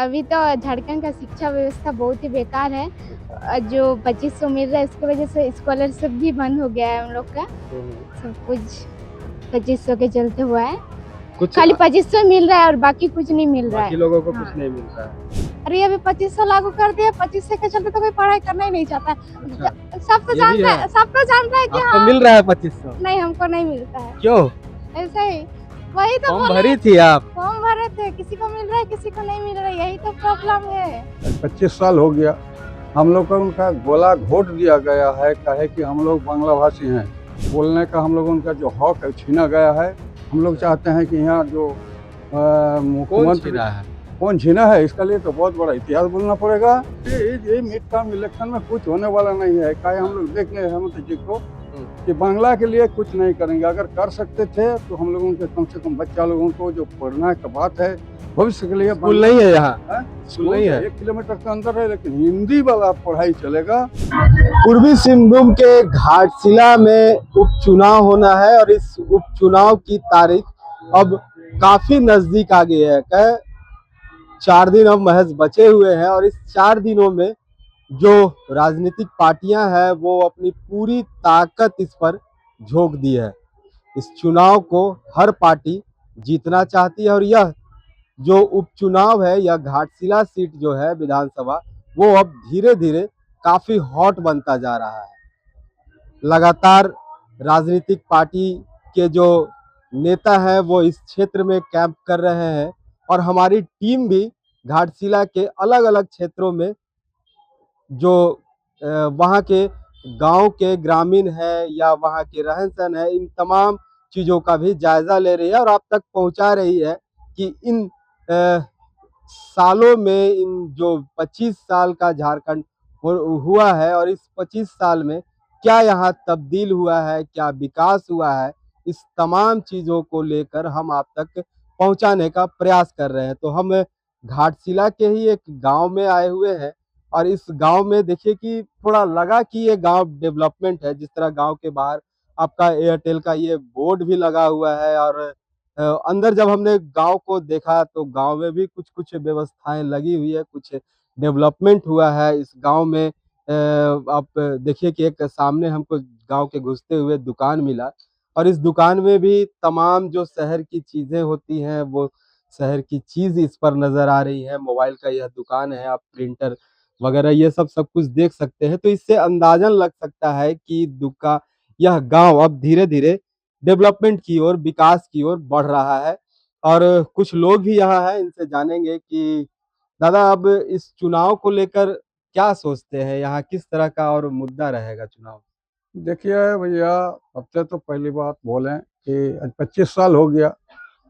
अभी तो झारखंड का शिक्षा व्यवस्था बहुत ही बेकार है। जो 2500 मिल रहा है इसकी वजह से स्कॉलरशिप भी बंद हो गया है हम लोग का। सब कुछ 2500 के चलते हुआ है। कुछ खाली 2500 मिल रहा है और बाकी कुछ नहीं मिल रहा बाकी है। लोगों को हाँ। कुछ नहीं मिल रहा है। अरे अभी 2500 लागू कर दिया, 2500 के चलते तो कोई पढ़ाई करना ही नहीं चाहता। अच्छा, सब तो ये भी जानता है। है, सब तो जानता है कि आपको हाँ। मिल रहा है 2500? नहीं, हमको नहीं मिलता है। क्यों? ऐसा ही, वही तो फॉर्म बोले। भरी थी आप? फॉर्म भरे थे, किसी को मिल रहा है, किसी को नहीं मिल रहा है, यही तो प्रॉब्लम है। 25 साल हो गया हम लोग को उनका गोला घोट दिया गया है। कहे कि हम लोग बांग्ला भाषी हैं, बोलने का हम लोग उनका जो हक है छीना गया है। हम लोग चाहते हैं कि यहाँ जो मुख्यमंत्री कौन छीना है, इसका लिए तो बहुत बड़ा इतिहास बोलना पड़ेगा। ये मिड टर्म इलेक्शन में कुछ होने वाला नहीं है। काहे हम लोग देख रहे हैं जी को कि बांग्ला के लिए कुछ नहीं करेंगे। अगर कर सकते थे तो हम लोगों के कम से कम बच्चा लोगों को जो पढ़ना का बात है भविष्य के लिए। स्कूल नहीं है यहाँ? स्कूल नहीं है, 1 किलोमीटर के अंदर है, लेकिन हिंदी वाला पढ़ाई चलेगा। पूर्वी सिंहभूम के घाटशिला में उपचुनाव होना है और इस उपचुनाव की तारीख अब काफी नजदीक आ गई है। 4 दिन अब महज बचे हुए हैं और इस 4 दिनों में जो राजनीतिक पार्टियां हैं वो अपनी पूरी ताकत इस पर झोंक दी है। इस चुनाव को हर पार्टी जीतना चाहती है और यह जो उपचुनाव है, यह घाटशिला सीट जो है विधानसभा, वो अब धीरे धीरे काफी हॉट बनता जा रहा है। लगातार राजनीतिक पार्टी के जो नेता हैं वो इस क्षेत्र में कैंप कर रहे हैं और हमारी टीम भी घाटशिला के अलग अलग क्षेत्रों में जो वहाँ के गांव के ग्रामीण है या वहाँ के रहन सहन है, इन तमाम चीज़ों का भी जायजा ले रही है और आप तक पहुँचा रही है कि इन सालों में, इन जो 25 साल का झारखंड हुआ है और इस 25 साल में क्या यहाँ तब्दील हुआ है, क्या विकास हुआ है, इस तमाम चीज़ों को लेकर हम आप तक पहुँचाने का प्रयास कर रहे हैं। तो हम घाटशिला के ही एक गांव में आए हुए हैं और इस गांव में देखिए कि थोड़ा लगा कि ये गांव डेवलपमेंट है। जिस तरह गांव के बाहर आपका एयरटेल का ये बोर्ड भी लगा हुआ है और अंदर जब हमने गांव को देखा तो गांव में भी कुछ कुछ व्यवस्थाएं लगी हुई है, कुछ डेवलपमेंट हुआ है इस गांव में। आप देखिए कि एक सामने हमको गांव के घुसते हुए दुकान मिला और इस दुकान में भी तमाम जो शहर की चीजें होती हैं वो शहर की चीज इस पर नजर आ रही है। मोबाइल का यह दुकान है, आप प्रिंटर वगैरह ये सब कुछ देख सकते हैं। तो इससे अंदाजन लग सकता है कि यह गांव अब धीरे धीरे डेवलपमेंट की ओर, विकास की ओर बढ़ रहा है। और कुछ लोग भी यहाँ हैं, इनसे जानेंगे कि दादा अब इस चुनाव को लेकर क्या सोचते हैं, यहाँ किस तरह का और मुद्दा रहेगा चुनाव? देखिए भैया, सबसे तो पहली बात बोलें कि 25 साल हो गया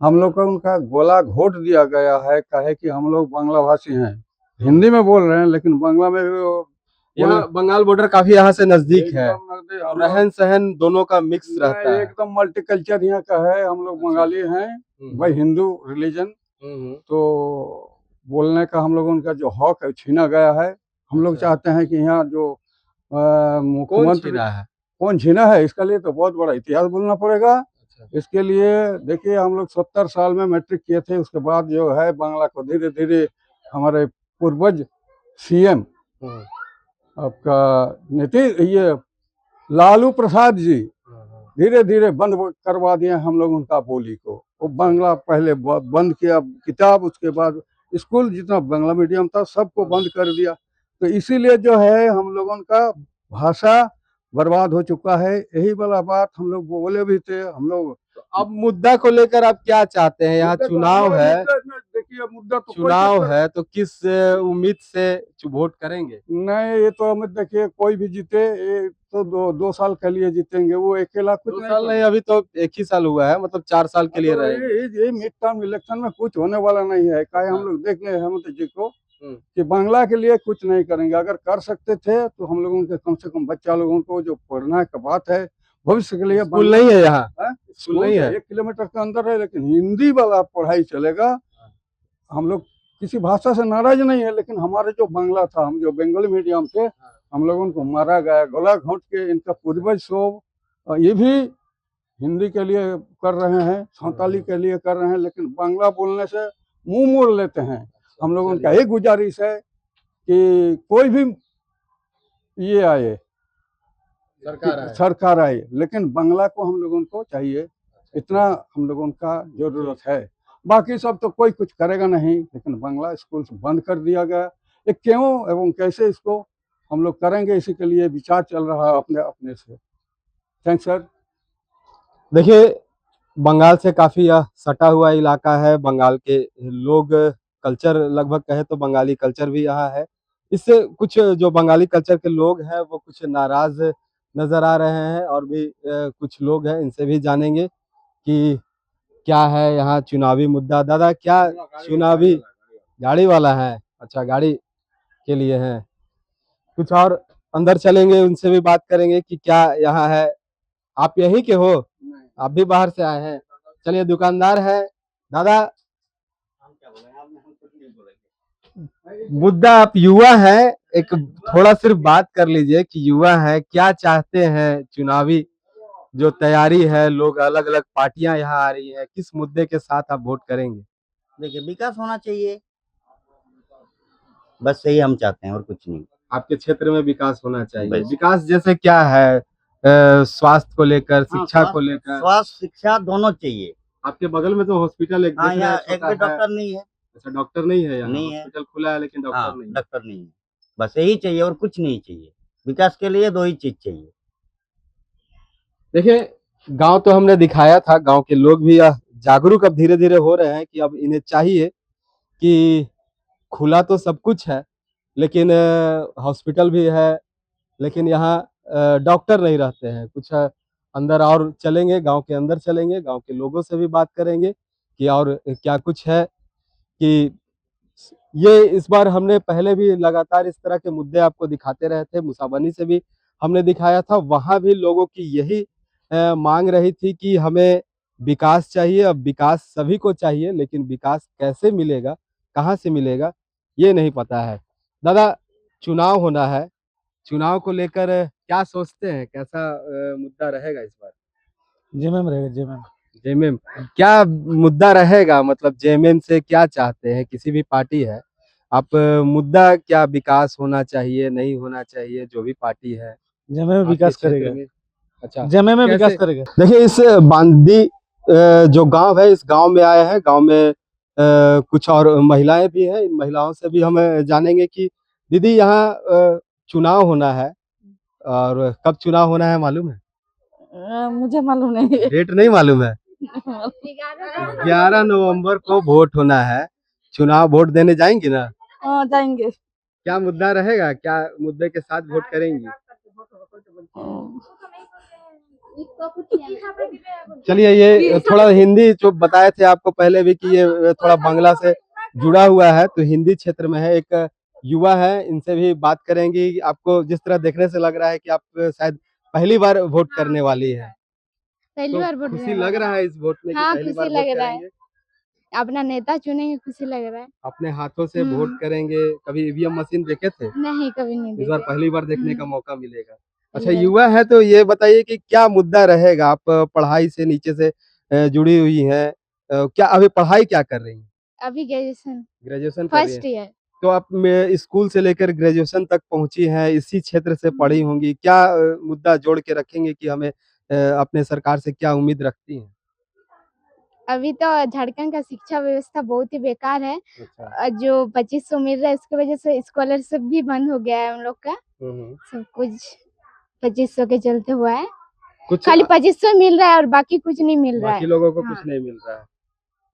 हम लोग को उनका गोला घोट दिया गया है। कहे कि हम लोग बांग्ला भाषी हैं, हिंदी में बोल रहे हैं, लेकिन बांग्ला में भी यहाँ बंगाल बॉर्डर काफी यहाँ से नजदीक है, रहन सहन दोनों का मिक्स रहता है। एकदम मल्टीकल्चर यहाँ का है। हम लोग बंगाली हैं, भाई हिंदू रिलीजन। तो बोलने का हम लोग उनका जो हक है छीना गया है। हम लोग चाहते हैं कि यहाँ जो मुख्यमंत्री कौन छीना है, इसका लिए तो बहुत बड़ा इतिहास बोलना पड़ेगा। इसके लिए देखिए, हम लोग 70 साल में मैट्रिक किए थे, उसके बाद जो है बांग्ला को धीरे धीरे हमारे पूर्वज सीएम आपका ये लालू प्रसाद जी धीरे धीरे बंद करवा दिए हम लोग उनका बोली को। वो बांग्ला पहले बंद किया, किताब, उसके बाद स्कूल जितना बांग्ला मीडियम था सबको बंद कर दिया। तो इसीलिए जो है हम लोगों का भाषा बर्बाद हो चुका है। यही वाला बात हम लोग बोले भी थे। हम लोग अब मुद्दा को लेकर आप क्या चाहते हैं? यहाँ चुनाव है, देखिए मुद्दा तो चुनाव है तो किस उम्मीद से वोट करेंगे? नहीं, ये तो हमें देखिए कोई भी जीते, ये तो दो साल के लिए जीतेंगे। वो अकेला कुछ 2 साल नहीं, अभी तो 1 ही साल हुआ है, मतलब 4 साल के लिए रहेंगे। ये मिड टर्म इलेक्शन में कुछ होने वाला नहीं है। काहे हम लोग देख रहे हैं जी को कि बांग्ला के लिए कुछ नहीं करेंगे। अगर कर सकते थे तो हम लोगों के कम से कम बच्चा लोगों को जो पढ़ना का बात है भविष्य के लिए। स्कूल नहीं है यहाँ? स्कूल नहीं है, 1 किलोमीटर के अंदर है, लेकिन हिंदी वाला पढ़ाई चलेगा। हम लोग किसी भाषा से नाराज नहीं है, लेकिन हमारे जो बांग्ला था, हम जो बंगाली मीडियम थे, हम लोगों को मारा गया गोला घोंट के। इनका पूर्वज सब ये भी हिंदी के लिए कर रहे हैं, संताली के लिए कर रहे हैं, लेकिन बांग्ला बोलने से मुंह मोड़ लेते हैं। हम लोगों का चलिए। एक गुजारिश है कि कोई भी ये आए, सरकार आए, लेकिन बंगला को हम लोगों को चाहिए, इतना हम लोगों का जरूरत है। बाकी सब तो कोई कुछ करेगा नहीं, लेकिन बंगला स्कूल से बंद कर दिया गया। ये क्यों एवं कैसे इसको हम लोग करेंगे, इसी के लिए विचार चल रहा है अपने अपने से। Thanks sir. देखिए, बंगाल से काफी यह सटा हुआ इलाका है। बंगाल के लोग कल्चर लगभग कहे तो बंगाली कल्चर भी यहाँ है। इससे कुछ जो बंगाली कल्चर के लोग हैं वो कुछ नाराज नजर आ रहे हैं, और भी कुछ लोग हैं, इनसे भी जानेंगे कि क्या है यहाँ चुनावी मुद्दा। दादा, क्या चुनावी गाड़ी वाला है? अच्छा, गाड़ी के लिए है। कुछ और अंदर चलेंगे, उनसे भी बात करेंगे कि क्या यहाँ है। आप यहीं के हो? आप भी बाहर से आए हैं? चलिए, दुकानदार है। दादा, मुद्दा, आप युवा हैं, एक थोड़ा सिर्फ बात कर लीजिए कि युवा है, क्या चाहते हैं? चुनावी जो तैयारी है, लोग अलग अलग पार्टियां यहाँ आ रही है, किस मुद्दे के साथ आप वोट करेंगे? देखिए, विकास होना चाहिए, बस यही हम चाहते हैं और कुछ नहीं। आपके क्षेत्र में विकास होना चाहिए। बस। विकास जैसे क्या है? स्वास्थ्य को लेकर, शिक्षा को लेकर? स्वास्थ्य शिक्षा दोनों चाहिए। आपके बगल में तो हॉस्पिटल एक हाँ, दिख रहा है, यहाँ एक छोटा भी है। डॉक्टर नहीं है। अच्छा, डॉक्टर नहीं है यहाँ? नहीं है। हॉस्पिटल खुला है लेकिन डॉक्टर हाँ, नहीं है। डॉक्टर नहीं है। बस यही चाहिए और कुछ नहीं चाहिए। विकास के लिए दो ही चीज चाहिए। देखिए, गांव तो हमने दिखाया था, गांव के लोग भी जागरूक अब धीरे धीरे हो रहे हैं कि अब इन्हें चाहिए कि खुला तो सब कुछ है, लेकिन हॉस्पिटल भी है, लेकिन यहाँ डॉक्टर नहीं रहते हैं। कुछ अंदर और चलेंगे, गांव के अंदर चलेंगे, गांव के लोगों से भी बात करेंगे कि और क्या कुछ है। कि ये इस बार हमने पहले भी लगातार इस तरह के मुद्दे आपको दिखाते रहे थे, मुसाबनी से भी हमने दिखाया था, वहां भी लोगों की यही मांग रही थी कि हमें विकास चाहिए। अब विकास सभी को चाहिए, लेकिन विकास कैसे मिलेगा, कहाँ से मिलेगा, ये नहीं पता है। दादा, चुनाव होना है, चुनाव को लेकर क्या सोचते हैं? कैसा मुद्दा रहेगा इस बार? जेएमएम रहेगा, जेएमएम। जेएमएम क्या मुद्दा रहेगा? मतलब जेएमएम से क्या चाहते हैं? किसी भी पार्टी है, आप मुद्दा क्या, विकास होना चाहिए, नहीं होना चाहिए, जो भी पार्टी है जेएमएम आपके विकास क्षेत्र करेगा। में? अच्छा, जेएमएम में विकास कैसे? करेगा। देखिए, इस बांदी जो गांव है, इस गांव में आए हैं। गांव में कुछ और महिलाएं भी हैं, इन महिलाओं से भी हम जानेंगे कि दीदी, यहाँ चुनाव होना है, और कब चुनाव होना है मालूम है? मुझे मालूम नहीं है। डेट नहीं मालूम है? 11 नवंबर को वोट होना है चुनाव। वोट देने जाएंगी ना? हाँ, जाएंगे। क्या मुद्दा रहेगा? क्या मुद्दे के साथ वोट करेंगी? चलिए, ये थोड़ा हिंदी जो बताए थे आपको पहले भी कि ये थोड़ा बांग्ला से जुड़ा हुआ है, तो हिंदी क्षेत्र में है, एक युवा है, इनसे भी बात करेंगी। आपको जिस तरह देखने से लग रहा है कि आप शायद पहली बार वोट करने वाली है, पहली तो बार वोट खुशी देने लग वाला रहा है इस वोट में कि हाँ, पहली खुशी बार लग वोट रहा है। करेंगे? अपना नेता चुनेंगे, खुशी लग रहा है। अपने हाथों से वोट करेंगे। कभी ईवीएम मशीन देखे थे? नहीं, कभी नहीं इस बार देखे। पहली बार देखने का मौका मिलेगा। अच्छा, पहली बार। युवा है तो ये बताइए कि क्या मुद्दा रहेगा? आप पढ़ाई से नीचे से जुड़ी हुई हैं, क्या अभी पढ़ाई क्या कर रही हैं? अभी ग्रेजुएशन ग्रेजुएशन कर रही फर्स्ट हैं। ईयर। तो आप स्कूल से लेकर ग्रेजुएशन तक पहुंची हैं, इसी क्षेत्र से पढ़ी होंगी। क्या मुद्दा जोड़ के रखेंगे कि हमें अपने सरकार से क्या उम्मीद रखती हैं? अभी तो झारखंड का शिक्षा व्यवस्था बहुत ही बेकार है। अच्छा। जो 2500 मिल रहा है, उसकी वजह से स्कॉलरशिप भी बंद हो गया है हम लोग का। सब कुछ 2500 के चलते हुआ है। कुछ खाली 2500 मिल रहा है और बाकी कुछ नहीं मिल रहा बाकी है। लोगों को हाँ। कुछ नहीं मिल रहा है।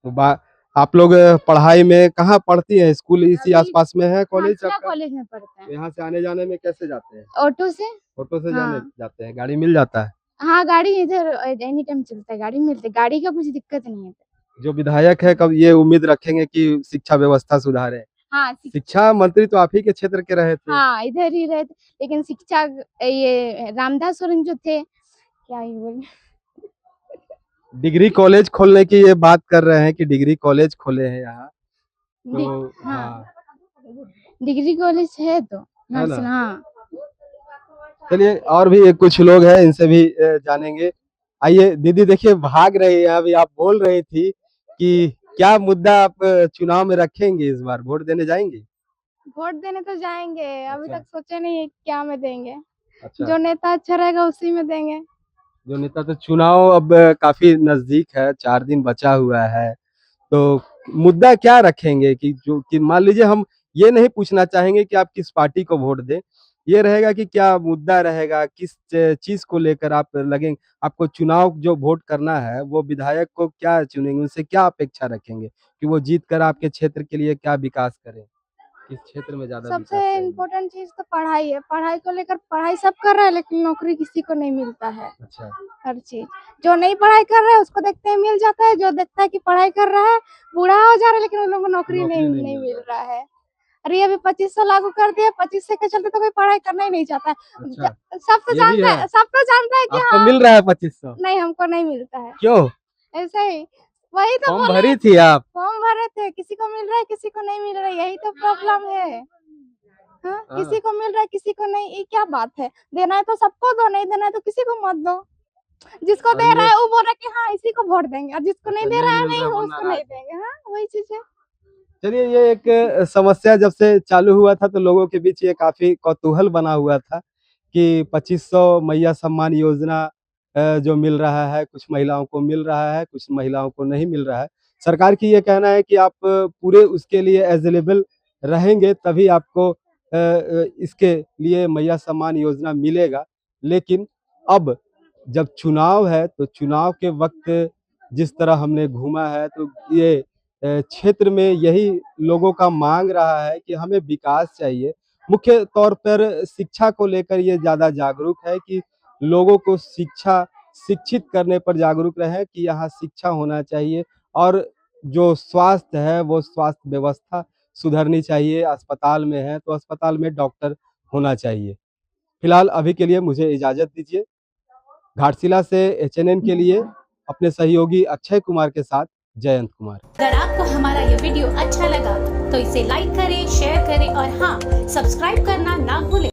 तो आप लोग पढ़ाई में कहाँ पढ़ती हैं? स्कूल इसी अभी आसपास में है? कॉलेज हाथला आपका? कॉलेज में पढ़ता तो है। यहाँ से आने जाने में कैसे जाते हैं? ऑटो से। ऑटो से हाँ। जाते हैं? गाड़ी मिल जाता है? हाँ, गाड़ी इधर एनी टाइम चलता है, गाड़ी मिलती है, गाड़ी का कुछ दिक्कत नहीं है। जो विधायक है, कब ये उम्मीद रखेंगे कि शिक्षा व्यवस्था सुधारे? हाँ, शिक्षा मंत्री तो आप ही के क्षेत्र के रहे थे। हाँ, इधर ही रहते, लेकिन शिक्षा ये रामदास सोरेन जो थे, क्या ही बोले, डिग्री कॉलेज खोलने की ये बात कर रहे हैं कि डिग्री कॉलेज खोले हैं यहाँ। तो हाँ, हाँ, डिग्री कॉलेज है तो है ना? हाँ। चलिए, और भी कुछ लोग हैं, इनसे भी जानेंगे। आइए दीदी, देखिए भाग रही है, अभी आप बोल रही थी कि क्या मुद्दा आप चुनाव में रखेंगे इस बार, वोट देने जाएंगे? वोट देने तो जाएंगे, अभी अच्छा। तक सोचे नहीं है क्या में देंगे। अच्छा, जो नेता अच्छा रहेगा उसी में देंगे। जो नेता, तो चुनाव अब काफी नजदीक है, 4 दिन बचा हुआ है, तो मुद्दा क्या रखेंगे कि जो कि मान लीजिए हम ये नहीं पूछना चाहेंगे कि आप किस पार्टी को वोट दें, ये रहेगा कि क्या मुद्दा रहेगा, किस चीज को लेकर आप लगेंगे, आपको चुनाव जो वोट करना है वो विधायक को क्या चुनेंगे, उनसे क्या अपेक्षा रखेंगे कि वो जीत कर आपके क्षेत्र के लिए क्या विकास करें, किस क्षेत्र में ज्यादा विकास सबसे चाहिए? इम्पोर्टेंट चीज तो पढ़ाई है। पढ़ाई को लेकर पढ़ाई सब कर रहा है, लेकिन नौकरी किसी को नहीं मिलता है। अच्छा। हर चीज, जो नहीं पढ़ाई कर रहा है उसको देखते हैं मिल जाता है, जो देखता है कि पढ़ाई कर रहा है बूढ़ा हो जा रहा है लेकिन उन लोगों को नौकरी नहीं मिल रहा है। अरे अभी 2500 लागू कर दिया, 2500 के चलते तो कोई पढ़ाई करना ही नहीं चाहता है। अच्छा, सब तो ये भी जानता है। है, सब तो जानता है कि आपको हाँ। मिल रहा है 2500? नहीं, हमको नहीं मिलता है। क्यों? ऐसे ही, वही तो फॉर्म बोले, भरी थी आप? फॉर्म भरे थे, किसी को मिल रहा है किसी को नहीं मिल रहा है, यही तो प्रॉब्लम है। हाँ, किसी को मिल रहा है किसी को नहीं, ये क्या बात है? देना है तो सबको दो, नहीं देना है तो किसी को मत दो। जिसको और दे रहा ये है वो बोल रहा है कि हाँ इसी को वोट देंगे, और जिसको नहीं अच्छा, दे रहा है मिल नहीं रहा है, वो उसको नाराज नहीं देंगे। हाँ, वही चीज है। चलिए, ये एक समस्या जब से चालू हुआ था तो लोगों के बीच ये काफी कौतूहल बना हुआ था कि 2500 मैया सम्मान योजना जो मिल रहा है, कुछ महिलाओं को मिल रहा है, कुछ महिलाओं को नहीं मिल रहा है। सरकार की ये कहना है कि आप पूरे उसके लिए एलिजिबल रहेंगे तभी आपको इसके लिए मैया सम्मान योजना मिलेगा। लेकिन अब जब चुनाव है तो चुनाव के वक्त जिस तरह हमने घूमा है तो ये क्षेत्र में यही लोगों का मांग रहा है कि हमें विकास चाहिए। मुख्य तौर पर शिक्षा को लेकर ये ज़्यादा जागरूक है कि लोगों को शिक्षित करने पर जागरूक रहे कि यहाँ शिक्षा होना चाहिए और जो स्वास्थ्य है वो स्वास्थ्य व्यवस्था सुधरनी चाहिए। अस्पताल में है तो अस्पताल में डॉक्टर होना चाहिए। फिलहाल अभी के लिए मुझे इजाज़त दीजिए। घाटशिला से एचएनएन के लिए अपने सहयोगी अक्षय कुमार के साथ जयंत कुमार। अगर आपको हमारा ये वीडियो अच्छा लगा तो इसे लाइक करें, शेयर करें और हाँ, सब्सक्राइब करना ना भूलें।